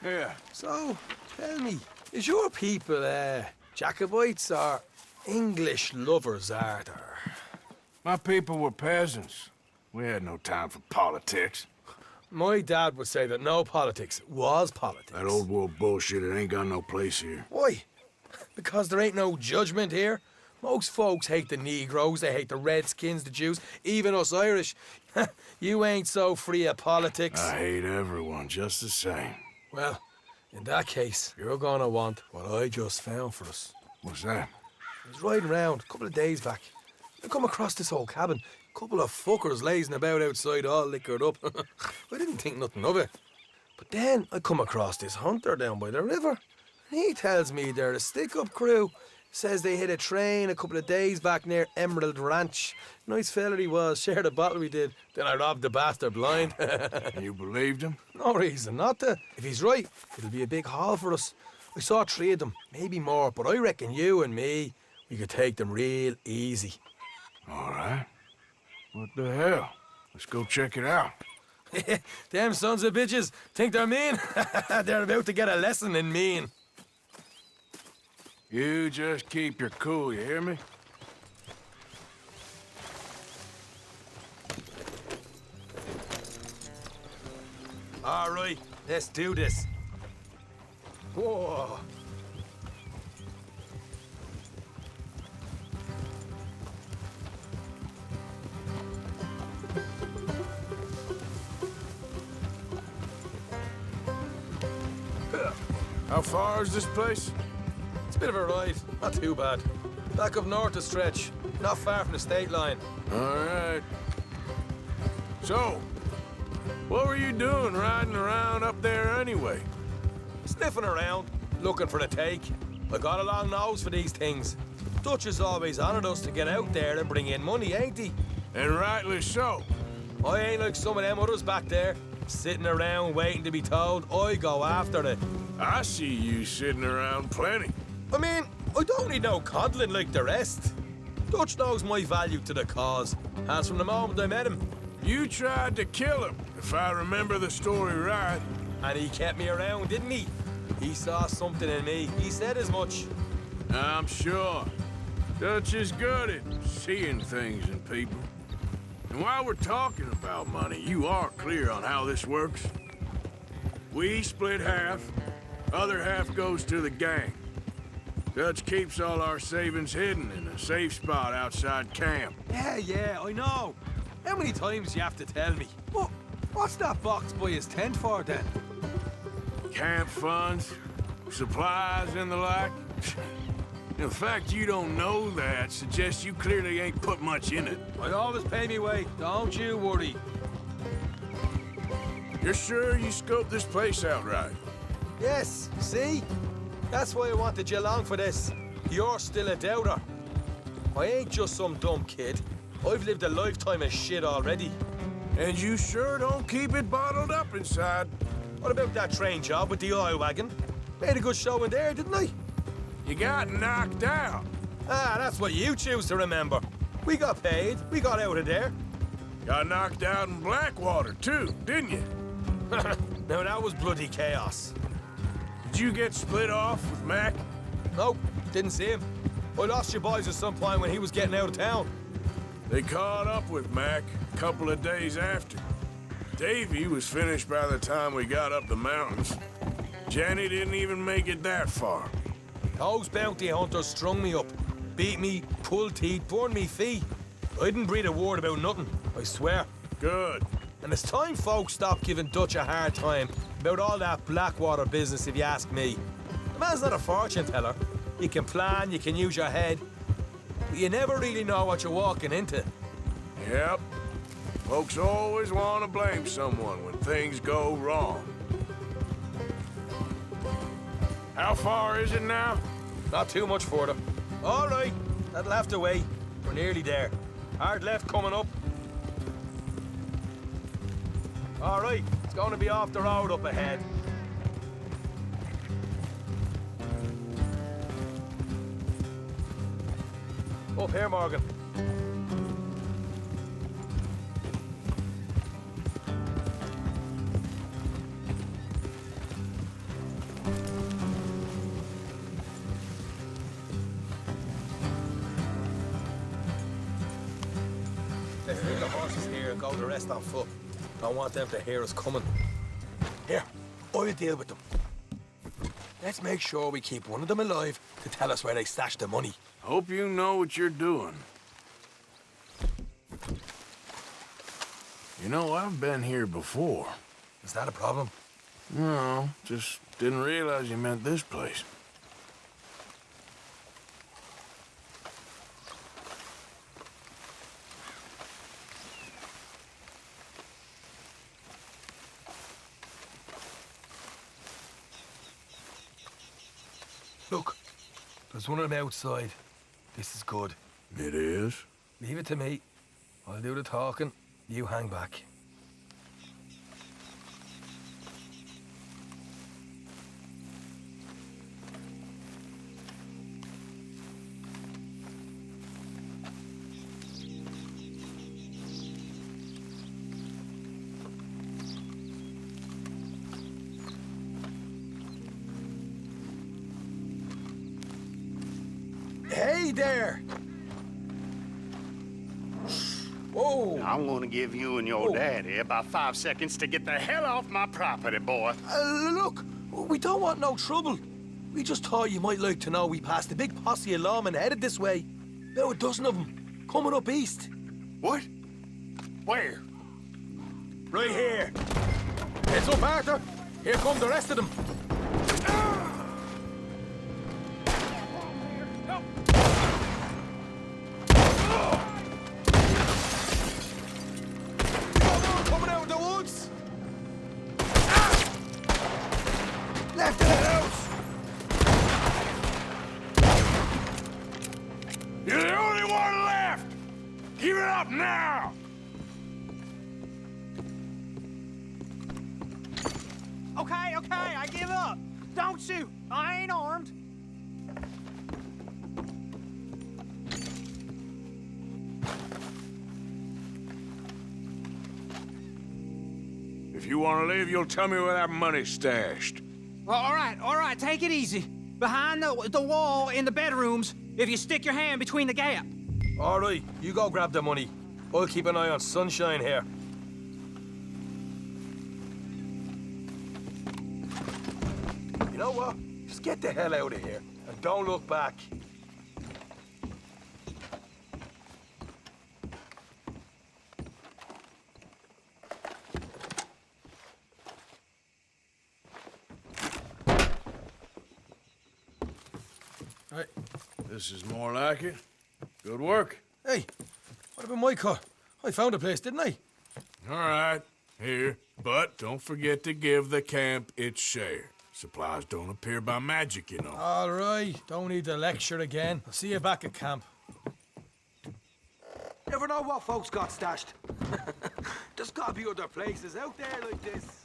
Yeah. So, tell me, is your people, Jacobites or English lovers, are there? My people were peasants. We had no time for politics. My dad would say that no politics was politics. That old world bullshit, it ain't got no place here. Why? Because there ain't no judgment here? Most folks hate the Negroes, they hate the Redskins, the Jews, even us Irish. You ain't so free of politics. I hate everyone just the same. Well, in that case, you're gonna want what I just found for us. What's that? I was riding around a couple of days back. I come across this old cabin. Couple of fuckers lazing about outside all liquored up. I didn't think nothing of it. But then I come across this hunter down by the river. And he tells me they're a stick-up crew. Says they hit a train a couple of days back near Emerald Ranch. Nice fella he was, shared a bottle we did. Then I robbed the bastard blind. You believed him? No reason not to. If he's right, it'll be a big haul for us. I saw 3 of them, maybe more, but I reckon you and me, we could take them real easy. All right. What the hell? Let's go check it out. Them sons of bitches think they're mean. They're about to get a lesson in mean. You just keep your cool, you hear me? All right, let's do this. Whoa. How far is this place? It's a bit of a ride, not too bad. Back up north a stretch, not far from the state line. All right. So, what were you doing riding around up there anyway? Sniffing around, looking for the take. I got a long nose for these things. Dutch has always honoured us to get out there and bring in money, ain't he? And rightly so. I ain't like some of them others back there, sitting around waiting to be told. I go after it. I see you sitting around plenty. I mean, I don't need no coddling like the rest. Dutch knows my value to the cause, as from the moment I met him. You tried to kill him, if I remember the story right. And he kept me around, didn't he? He saw something in me. He said as much. I'm sure. Dutch is good at seeing things in people. And while we're talking about money, you are clear on how this works? We split half, other half goes to the gang. Dutch keeps all our savings hidden in a safe spot outside camp. Yeah, I know. How many times do you have to tell me? What's that box by his tent for, then? Camp funds, supplies, and the like. The fact you don't know that suggests you clearly ain't put much in it. I always pay me way, don't you worry. You're sure you scoped this place out right? Yes, see? That's why I wanted you along for this. You're still a doubter. I ain't just some dumb kid. I've lived a lifetime of shit already. And you sure don't keep it bottled up inside. What about that train job with the oil wagon? Made a good show in there, didn't I? You got knocked out. Ah, that's what you choose to remember. We got paid. We got out of there. Got knocked out in Blackwater, too, didn't you? Now, that was bloody chaos. Did you get split off with Mac? Nope, didn't see him. I lost your boys at some point when he was getting out of town. They caught up with Mac a couple of days after. Davy was finished by the time we got up the mountains. Jenny didn't even make it that far. Those bounty hunters strung me up, beat me, pulled teeth, burned me feet. I didn't breathe a word about nothing, I swear. Good. And it's time folks stopped giving Dutch a hard time about all that Blackwater business, if you ask me. The man's not a fortune teller. You can plan, you can use your head, but you never really know what you're walking into. Yep. Folks always want to blame someone when things go wrong. How far is it now? Not too much further. All right, that'll have to wait. We're nearly there. Hard left coming up. All right, it's going to be off the road up ahead. Up here, Morgan. Leave the horses here and go the rest on foot. Don't want them to hear us coming. Here, I'll deal with them. Let's make sure we keep one of them alive to tell us where they stashed the money. Hope you know what you're doing. You know, I've been here before. Is that a problem? No, just didn't realize you meant this place. Look, there's one of them outside. This is good. It is? Leave it to me. I'll do the talking. You hang back. Hey there! Whoa! I'm gonna give you and your daddy about 5 seconds to get the hell off my property, boy. Look, we don't want no trouble. We just thought you might like to know we passed a big posse of lawmen headed this way. About a dozen of them, coming up east. What? Where? Right here. Heads up, Arthur. Here come the rest of them. Coming out of the woods. Left of the house. You're the only one left! Keep it up now! Okay, I give up. Don't shoot. I ain't armed. If you want to leave, you'll tell me where that money's stashed. All right, take it easy. Behind the wall in the bedrooms, if you stick your hand between the gap. All right, you go grab the money. I'll keep an eye on Sunshine here. You know what? Just get the hell out of here and don't look back. Hey, this is more like it. Good work. Hey, what about my car? I found a place, didn't I? All right, here. But don't forget to give the camp its share. Supplies don't appear by magic, you know. All right, don't need the lecture again. I'll see you back at camp. Never know what folks got stashed. There's gotta be other places out there like this.